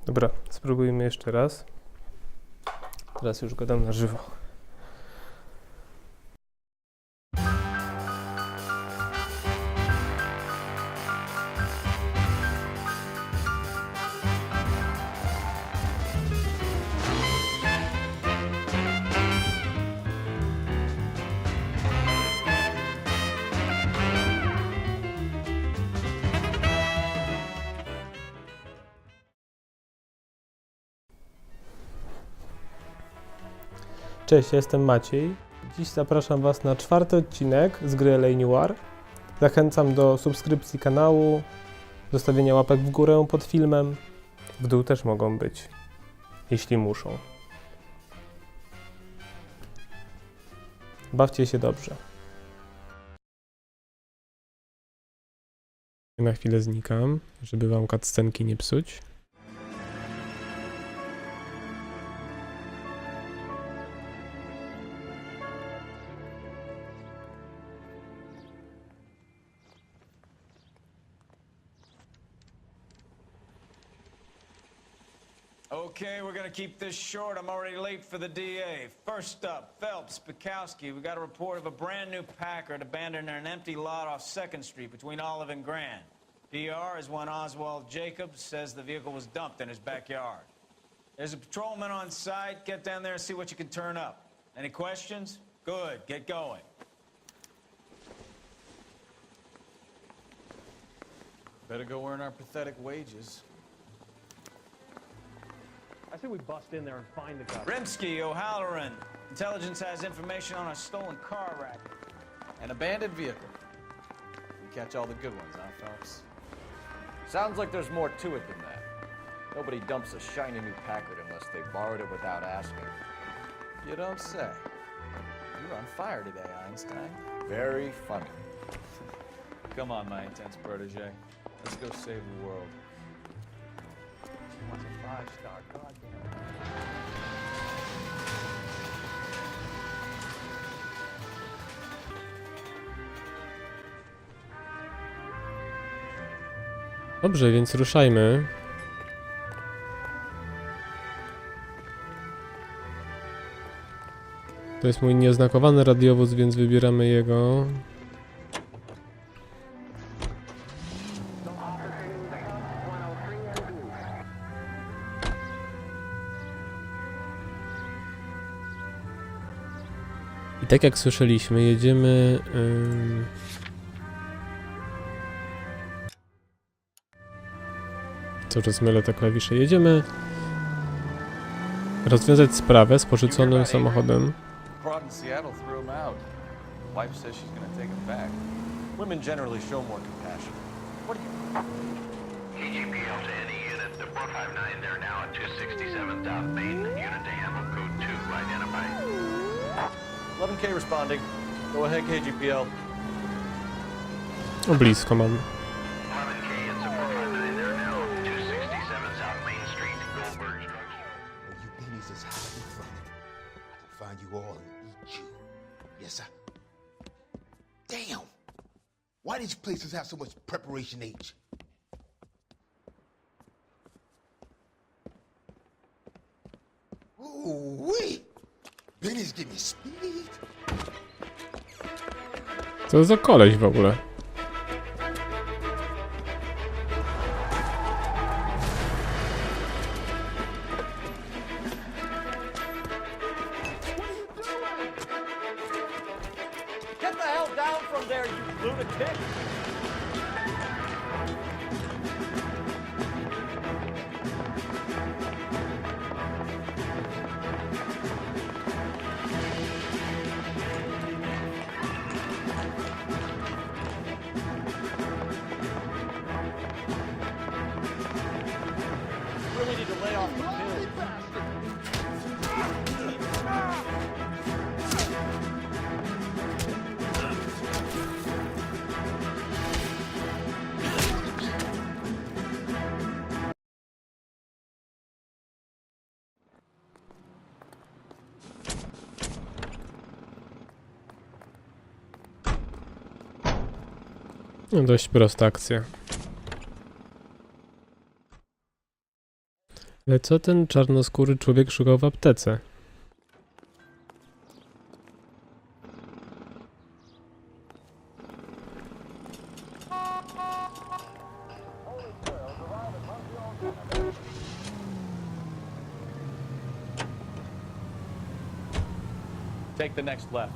Dobra, spróbujmy jeszcze raz. Teraz już gadam na żywo. Cześć, jestem Maciej. Dziś zapraszam Was na 4. odcinek z gry Noire. Zachęcam do subskrypcji kanału, zostawienia łapek w górę pod filmem. W dół też mogą być, jeśli muszą. Bawcie się dobrze. Na chwilę znikam, żeby Wam cutscenki nie psuć. Okay, we're gonna keep this short. I'm already late for the DA. First up, Phelps, Bukowski. We got a report of a brand new Packard abandoned in an empty lot off 2nd Street between Olive and Grand. PR is one Oswald Jacobs says the vehicle was dumped in his backyard. There's a patrolman on site. Get down there and see what you can turn up. Any questions? Good, get going. Better go earn our pathetic wages. I say we bust in there and find the guy. Rimsky, O'Halloran. Intelligence has information on a stolen car racket. An abandoned vehicle. We catch all the good ones, huh, Phelps? Sounds like there's more to it than that. Nobody dumps a shiny new Packard unless they borrowed it without asking. You don't say. You're on fire today, Einstein. Very funny. Come on, my intense protege. Let's go save the world. What's a 5-star? Goddamn. Dobrze, więc ruszajmy. To jest mój nieoznakowany radiowóz, więc wybieramy jego. I tak jak słyszeliśmy, jedziemy... Cały czas mylę te klawisze. Jedziemy rozwiązać sprawę z porzuconym samochodem. Brought in Seattle threw him out. Wife says she's gonna take him back. Women generally show more compassion. What do you... KGPL to any unit. The 459 there now at 267 South Main. Unit to handle code 2 identified. 11K responding. Go ahead, KGPL. No blisko mam. 11K, it's a 459 there now. 267 South Main Street, Goldberg Structure. Where you pennies is hiding from it, I can find you all and eat you. Yes, sir. Damn! Why these places have so much preparation H? Ooh-wee! Benny's give me speed. Co za koleś w ogóle? Get the hell down from there, you lunatic! Really need to lay off the pills. No, dość prosta akcja. Ale co ten czarnoskóry człowiek szukał w aptece? Take the next left.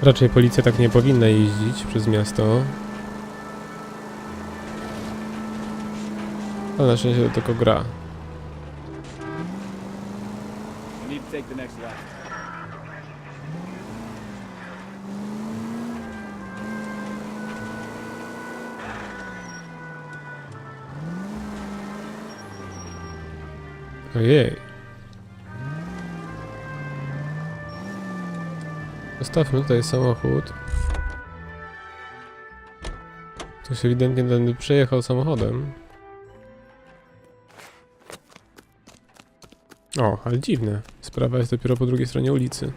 Raczej policja tak nie powinna jeździć przez miasto. Ale na szczęście to tylko gra. You need to take the next left. Ojej. Zostawmy tutaj samochód. Ktoś ewidentnie tędy przejechał samochodem. O, ale dziwne. Sprawa jest dopiero po drugiej stronie ulicy.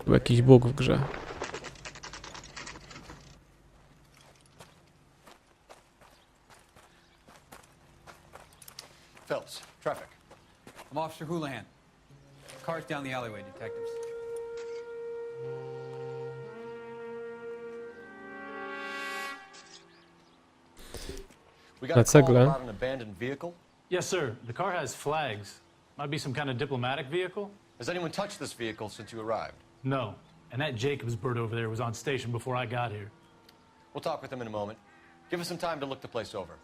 Był jakiś bóg w grze. Phelps, traffic. I'm Officer Houlihan. Cars down the alleyway, detectives. We got Na a call cegle. about an abandoned vehicle. Yes, sir. The car has flags. Might be some kind of diplomatic vehicle? Has anyone touched this vehicle since you arrived? No. And that Jacobs bird over there was on station before I got here. We'll talk with him in a moment. Give us some time to look the place over.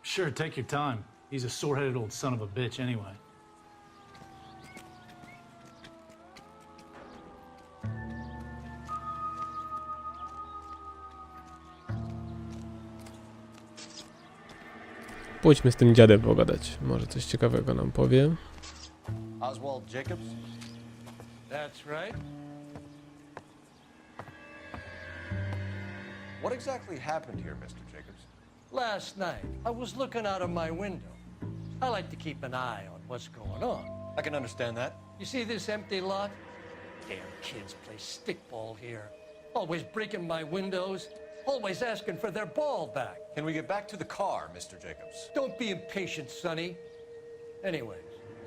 Sure, take your time. He's a sore-headed old son of a bitch anyway. Pójdźmy z tym dziadem pogadać. Może coś ciekawego nam powie. Oswald Jacobs? That's right. What exactly happened here, Mr. Jacobs? Last night, I was looking out of my window. I like to keep an eye on what's going on. I can understand that. You see this empty lot? Damn kids play stickball here. Always breaking my windows, always asking for their ball back. Can we get back to the car, Mr. Jacobs? Don't be impatient, Sonny. Anyways,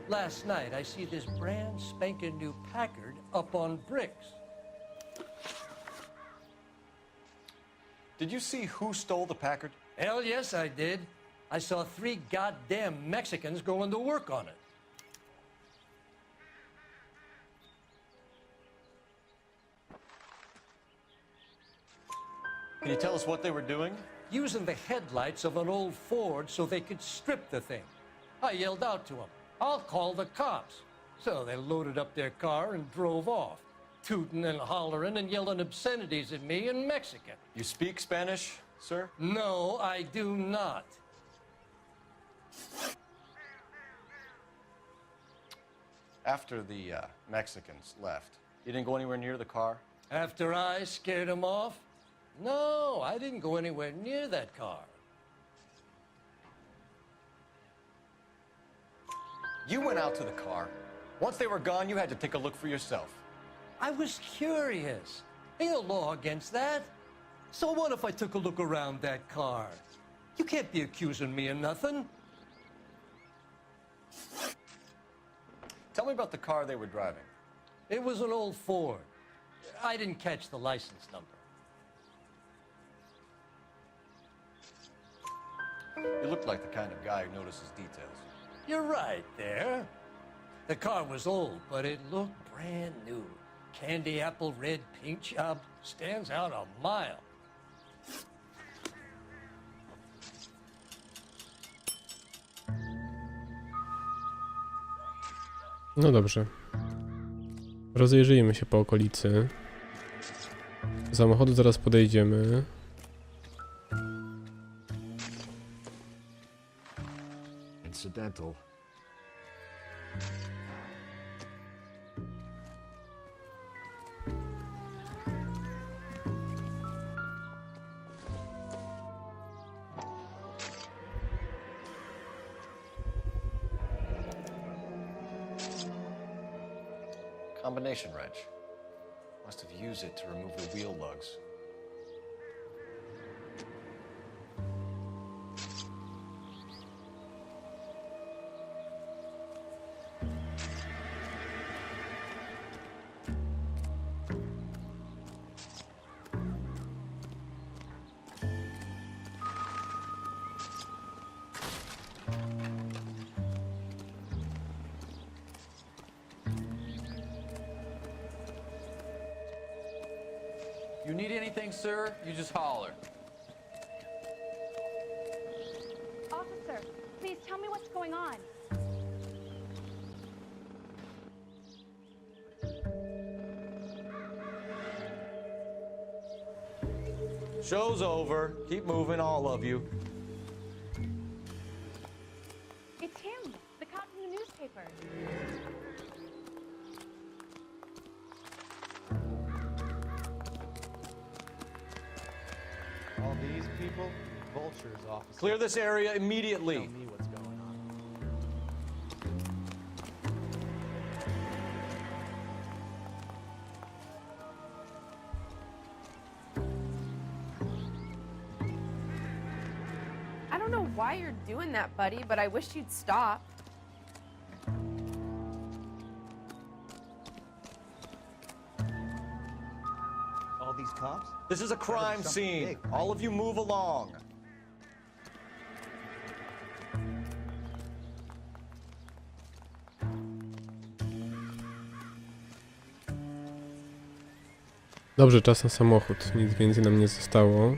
last night I see this brand spanking new Packard up on bricks. Did you see who stole the Packard? Hell yes, I did. I saw 3 goddamn Mexicans going to work on it. Can you tell us what they were doing? Using the headlights of an old Ford so they could strip the thing. I yelled out to them, "I'll call the cops." So they loaded up their car and drove off, tooting and hollering and yelling obscenities at me in Mexican. You speak Spanish, sir? No, I do not. After the Mexicans left, you didn't go anywhere near the car? After I scared them off? No, I didn't go anywhere near that car. You went out to the car. Once they were gone, you had to take a look for yourself. I was curious. Ain't no law against that. So what if I took a look around that car? You can't be accusing me of nothing. Tell me about the car they were driving. It was an old Ford. I didn't catch the license number. You look like the kind of guy who notices details. You're right there. The car was old, but it looked brand new. Candy apple red paint job stands out a mile. No dobrze. Rozejrzyjmy się po okolicy. Do samochodu zaraz podejdziemy. Incidental. Combination wrench. Must have used it to remove the wheel lugs. You need anything, sir? You just holler. Officer, please tell me what's going on. Show's over. Keep moving, all of you. It's him, the cop from the newspaper. All these people, vultures, officer. Clear this area immediately. Tell me what's going on. I don't know why you're doing that, buddy, but I wish you'd stop. All these cops? This is a crime scene. All of you move along. Dobrze, czas na samochód. Nic więcej nam nie zostało.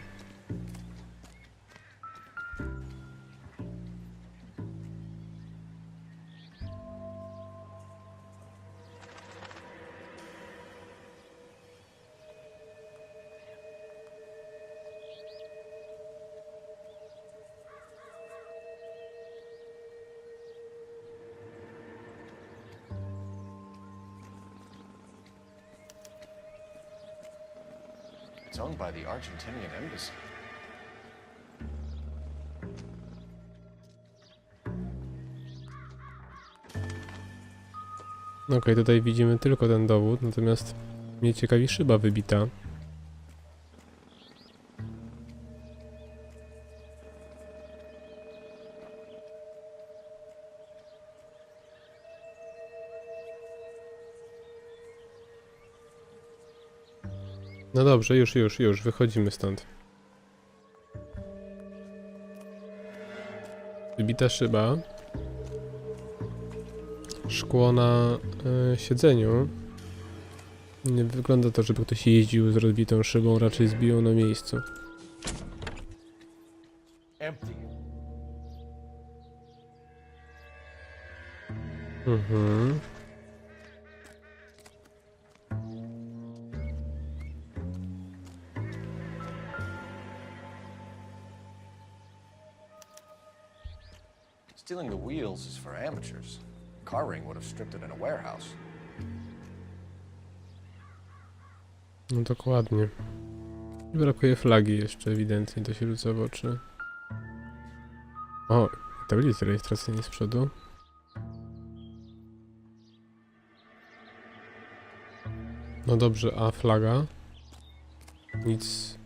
It's owned by the Argentinian embassy. Okej, tutaj widzimy tylko ten dowód, natomiast mnie ciekawi szyba wybita. No dobrze, już, wychodzimy stąd. Wybita szyba. Szkło na siedzeniu. Nie wygląda to, żeby ktoś jeździł z rozbitą szybą, raczej zbiją na miejscu. Empty. Mhm. Stealing the wheels is for amateurs. Car ring would have stripped it in a warehouse. No dokładnie. I brakuje flagi jeszcze, ewidentnie to się rzuca w oczy. O, tablice rejestracyjne z przodu. No dobrze, a flaga? Nic.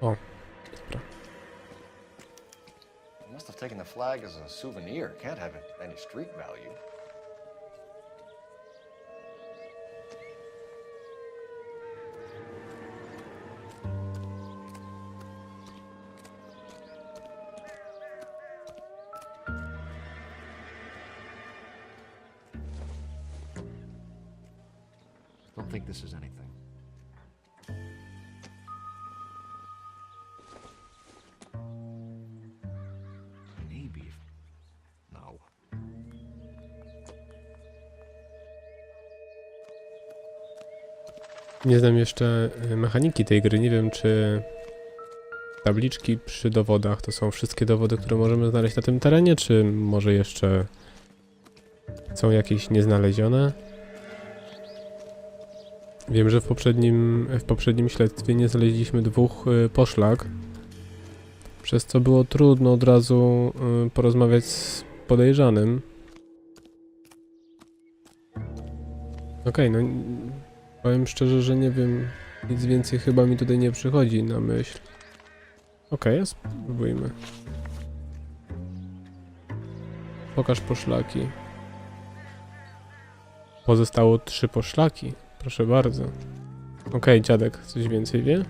O, dobra. They must have taken the flag as a souvenir. Can't have any street value. Don't think this is anything. Maybe. No. Nie znam jeszcze mechaniki tej gry. Nie wiem, czy tabliczki przy dowodach to są wszystkie dowody, które możemy znaleźć na tym terenie, czy może jeszcze są jakieś nieznalezione. Wiem, że w poprzednim śledztwie nie znaleźliśmy 2 poszlak, przez co było trudno od razu porozmawiać z podejrzanym. Okej, no powiem szczerze, że nie wiem, nic więcej chyba mi tutaj nie przychodzi na myśl. Okej, spróbujmy. Pokaż poszlaki. Pozostało 3 poszlaki. Proszę bardzo. Okej, dziadek coś więcej wie?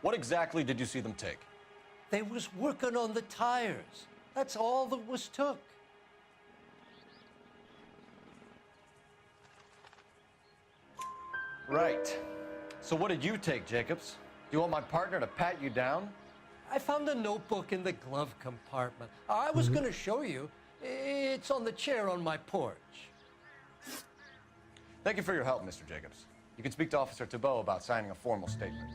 What exactly did you see them take? They was working on the tires. That's all that was took. Right. So what did you take, Jacobs? Do you want my partner to pat you down? I found a notebook in the glove compartment. I was going to show you. It's on the chair on my porch. Thank you for your help, Mr. Jacobs. You can speak to Officer Thibault about signing a formal statement.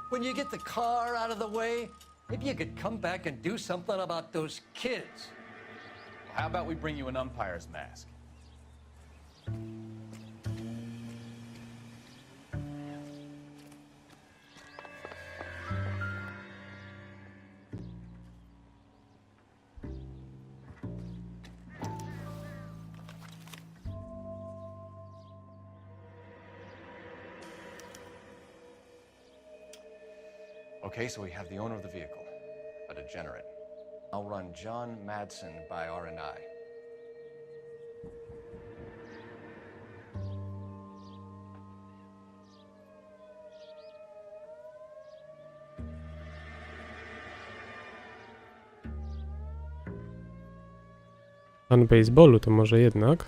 When you get the car out of the way, maybe you could come back and do something about those kids. How about we bring you an umpire's mask? Okay, so we have the owner of the vehicle, a degenerate. I'll run John Madsen by R&I. Pan baseballu to może jednak.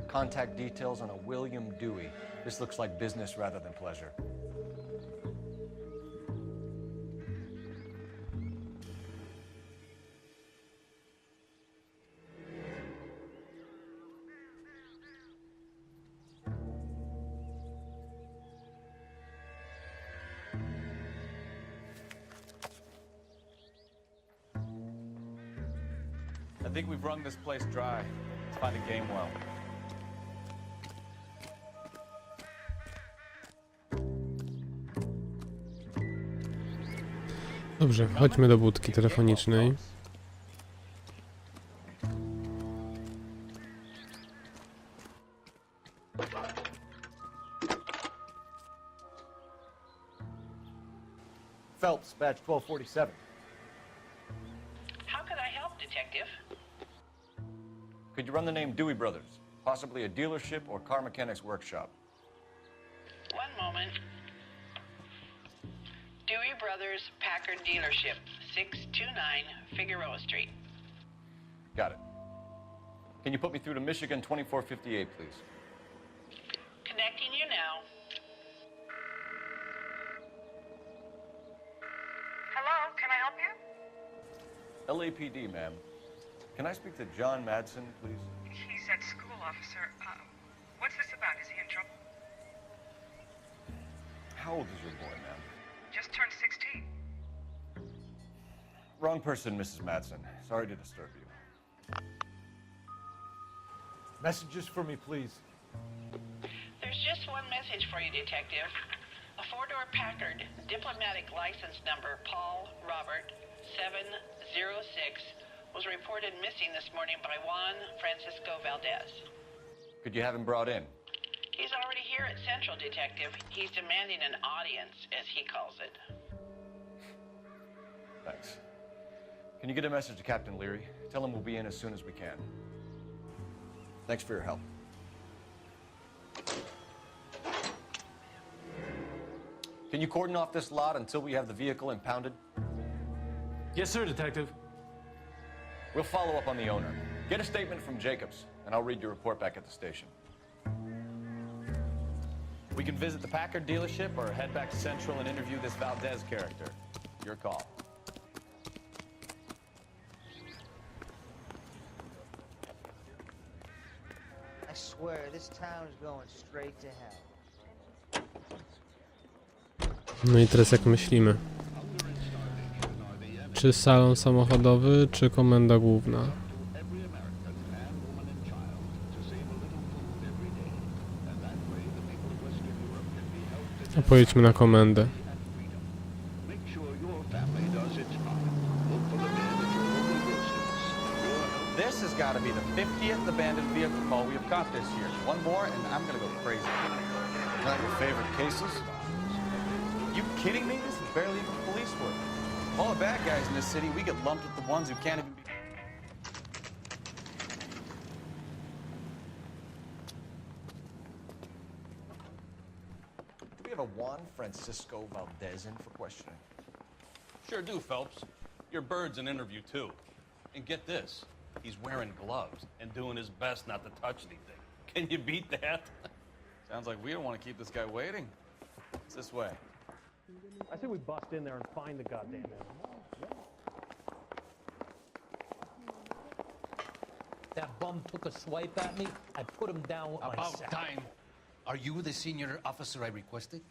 Contact details on a William Dewey. This looks like business rather than pleasure. I think we've wrung this place dry. Let's find a game well. Dobrze, chodźmy do budki telefonicznej. Phelps, badge 1247. How could I help, Detective? Could you run the name Dewey Brothers? Possibly a dealership or car mechanics workshop. One moment. Dewey Brothers Packard Dealership, 629 Figueroa Street. Got it. Can you put me through to Michigan 2458, please? Connecting you now. Hello, can I help you? LAPD, ma'am. Can I speak to John Madsen, please? He's at school, officer. What's this about? Is he in trouble? How old is your boy, ma'am? Just turned 16. Wrong person, Mrs. Madsen. Sorry to disturb you. Messages for me, please. There's just one message for you, Detective. A four-door Packard, diplomatic license number Paul Robert 706, was reported missing this morning by Juan Francisco Valdez. Could you have him brought in? He's already here at Central, Detective. He's demanding an audience, as he calls it. Thanks. Can you get a message to Captain Leary? Tell him we'll be in as soon as we can. Thanks for your help. Can you cordon off this lot until we have the vehicle impounded? Yes, sir, Detective. We'll follow up on the owner. Get a statement from Jacobs, and I'll read your report back at the station. We can visit the Packard dealership or head back to Central and interview this Valdez character. Your call. I swear, this town is going straight to hell. No i teraz jak myślimy? Czy salon samochodowy, czy komenda główna? A pojedźmy na komendę. This has got to be the 50th abandoned vehicle call we have caught this year. One more and I'm gonna go crazy. Not your favorite cases? You kidding me? This is barely even police work. All the bad guys in this city, we get lumped with the ones who can't even be... Do we have a Juan Francisco Valdez in for questioning? Sure do, Phelps. Your bird's an interview, too. And get this, he's wearing gloves and doing his best not to touch anything. Can you beat that? Sounds like we don't want to keep this guy waiting. It's this way. I say we bust in there and find the goddamn man. That bum took a swipe at me. I put him down with my About sack. time. Are you the senior officer I requested?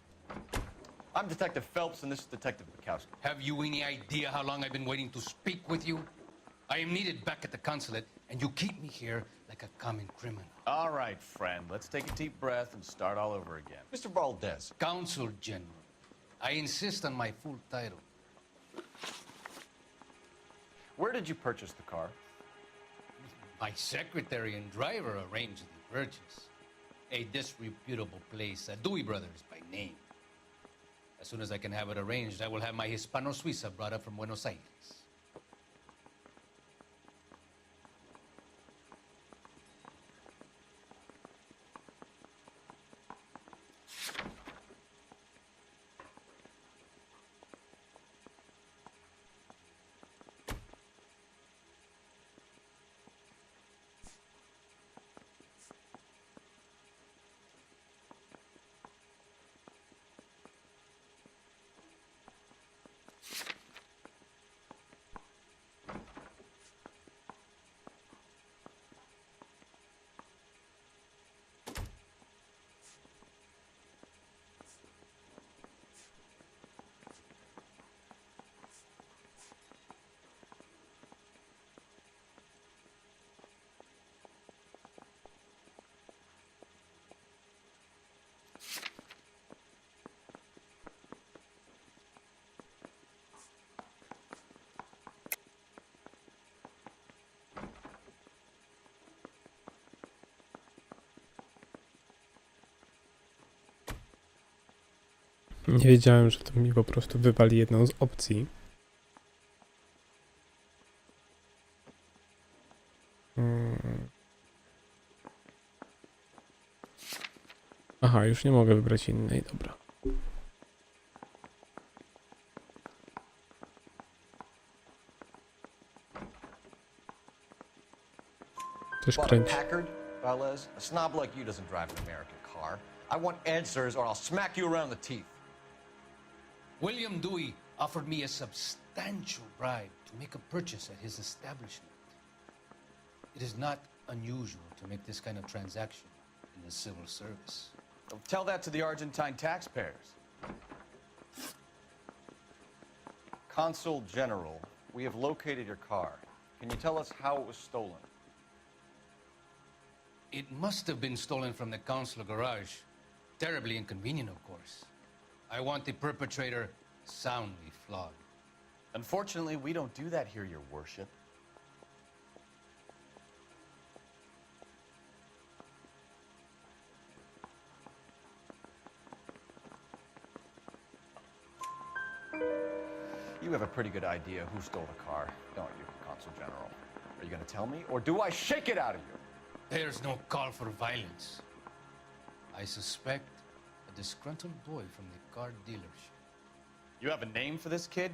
I'm Detective Phelps, and this is Detective Bukowski. Have you any idea how long I've been waiting to speak with you? I am needed back at the consulate, and you keep me here like a common criminal. All right, friend. Let's take a deep breath and start all over again. Mr. Valdez. Consul General. I insist on my full title. Where did you purchase the car? My secretary and driver arranged the purchase. A disreputable place, Dewey Brothers by name. As soon as I can have it arranged, I will have my Hispano Suiza brought up from Buenos Aires. Nie wiedziałem, że to mi po prostu wywali jedną z opcji. Aha, już nie mogę wybrać innej, dobra. Coś kręci. Packard, Valdez, a snob like you doesn't drive an American car. I want answers or I'll smack you around the teeth. William Dewey offered me a substantial bribe to make a purchase at his establishment. It is not unusual to make this kind of transaction in the civil service. Tell that to the Argentine taxpayers. Consul General, we have located your car. Can you tell us how it was stolen? It must have been stolen from the consular garage. Terribly inconvenient, of course. I want the perpetrator soundly flogged. Unfortunately, we don't do that here, Your Worship. You have a pretty good idea who stole the car, don't you, Consul General? Are you going to tell me, or do I shake it out of you? There's no call for violence. I suspect a disgruntled boy from the car dealership. You have a name for this kid?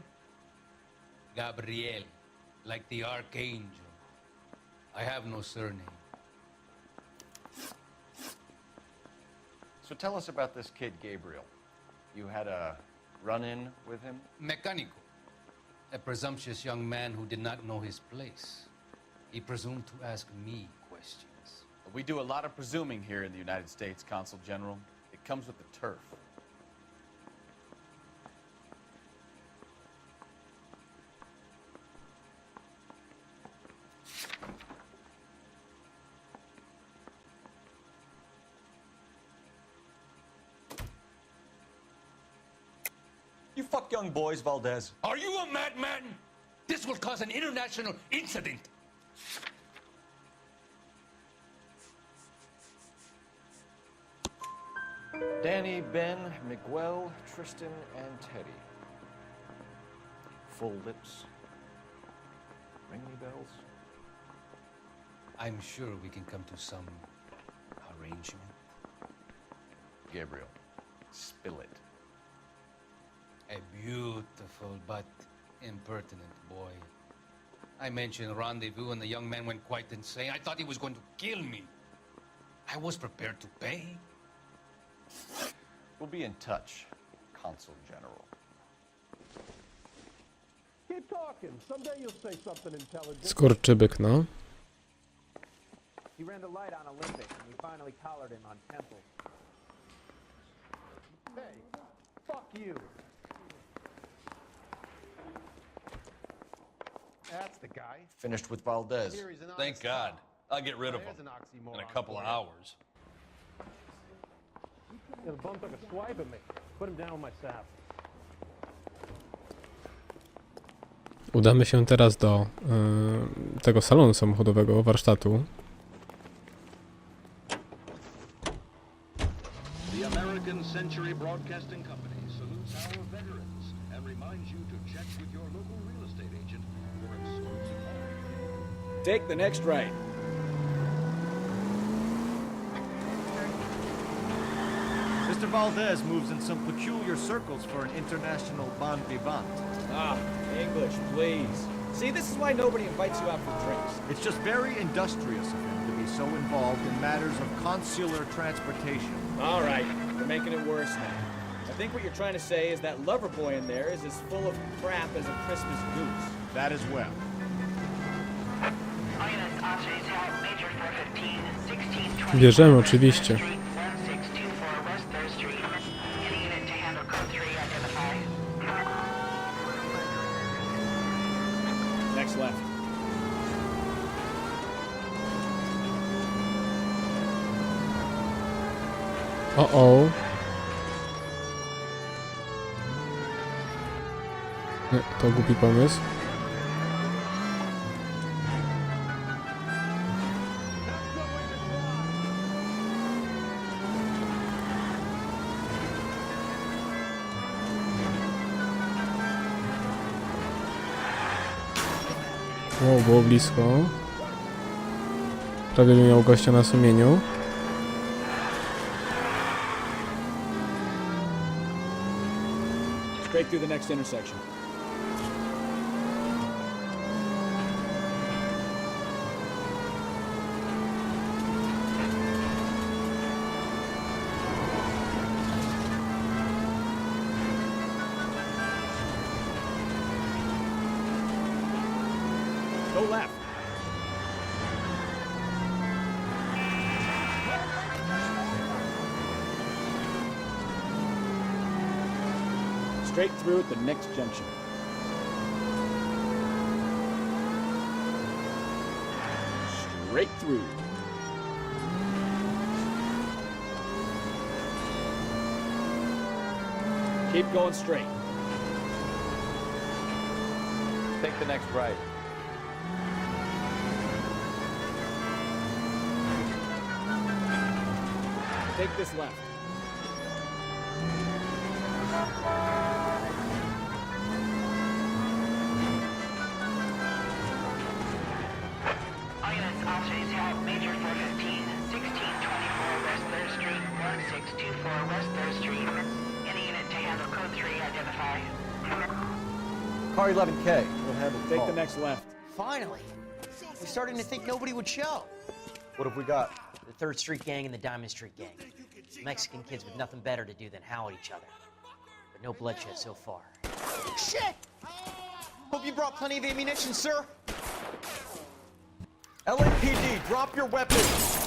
Gabriel, like the archangel. I have no surname. So tell us about this kid, Gabriel. You had a run-in with him? Mecánico. A presumptuous young man who did not know his place. He presumed to ask me questions. We do a lot of presuming here in the United States, Consul General. It comes with the turf. You fuck young boys, Valdez. Are you a madman? This will cause an international incident. Danny, Ben, Miguel, Tristan, and Teddy. Full lips. Ring any bells? I'm sure we can come to some arrangement. Gabriel, spill it. A beautiful but impertinent boy. I mentioned rendezvous and the young man went quite insane. I thought he was going to kill me. I was prepared to pay. We'll be in touch, Consul General. Keep talking. Someday you'll say something intelligent. Skorczybyk, no. He ran the light on Olympic, and we finally collared him on Temple. Hey, fuck you. That's the guy. Finished with Valdez. Here he's an Thank honest God. cop. I'll get rid of There's him an oxymoron in a couple of for you. hours. Yeah, the bum took a swipe at me. Put him down with my sap. Udamy się teraz do tego salonu samochodowego, warsztatu. The American Century Broadcasting Company salutes our veterans and reminds you to check with your local real estate agent for exclusive offers. Take the next right. Mr. Valdez moves in some peculiar circles for an international bon vivant. Ah, English, please. See, this is why nobody invites you out for drinks. It's just very industrious of him to be so involved in matters of consular transportation. All right, you're making it worse now. I think what you're trying to say is that lover boy in there is as full of crap as a Christmas goose. That as well. Units officers have Major 415, 1620. Bierzemy oczywiście. 1624 West 3rd Street. Any unit to handle code 3 identify. Next left. O. Nie, to głupi pomysł. O, było blisko. Prawie by miał gościa na sumieniu. Straight through the next intersection. Go left. Straight through at the next junction. Straight through. Keep going straight. Take the next right. Take this left. Units officers have Major 415, 1624 West 3rd Street, 1624 West 3rd Street. Any unit to handle code 3 identify. Car 11K. We'll handle Take call. the next left. Finally. We're starting to think nobody would show. What have we got? The 3rd Street Gang and the Diamond Street Gang. Mexican kids with nothing better to do than howl at each other. But no bloodshed so far. Shit! Hope you brought plenty of ammunition, sir. LAPD, drop your weapons!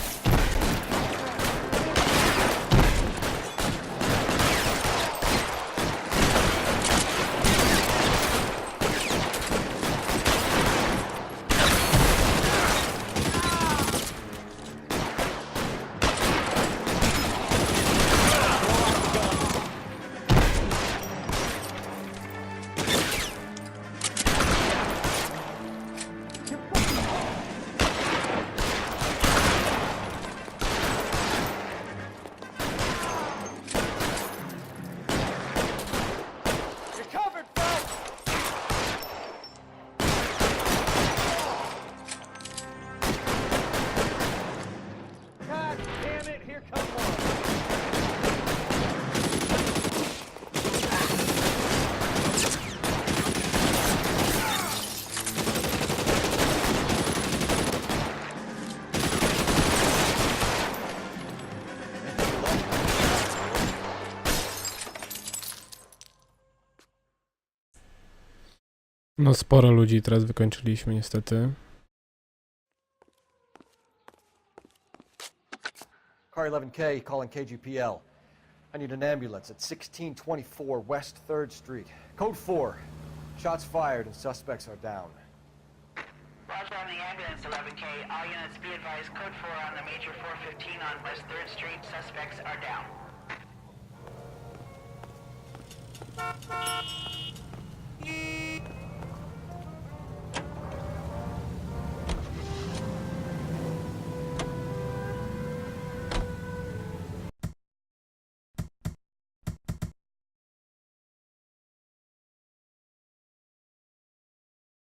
No sporo ludzi teraz wykończyliśmy niestety. Car 11K calling KGPL. I need an ambulance at 1624 West 3rd Street. Code 4. Shots fired and suspects are down. Roger on the ambulance, 11K. All units be advised, code 4 on the major 415 on West 3rd Street. Suspects are down.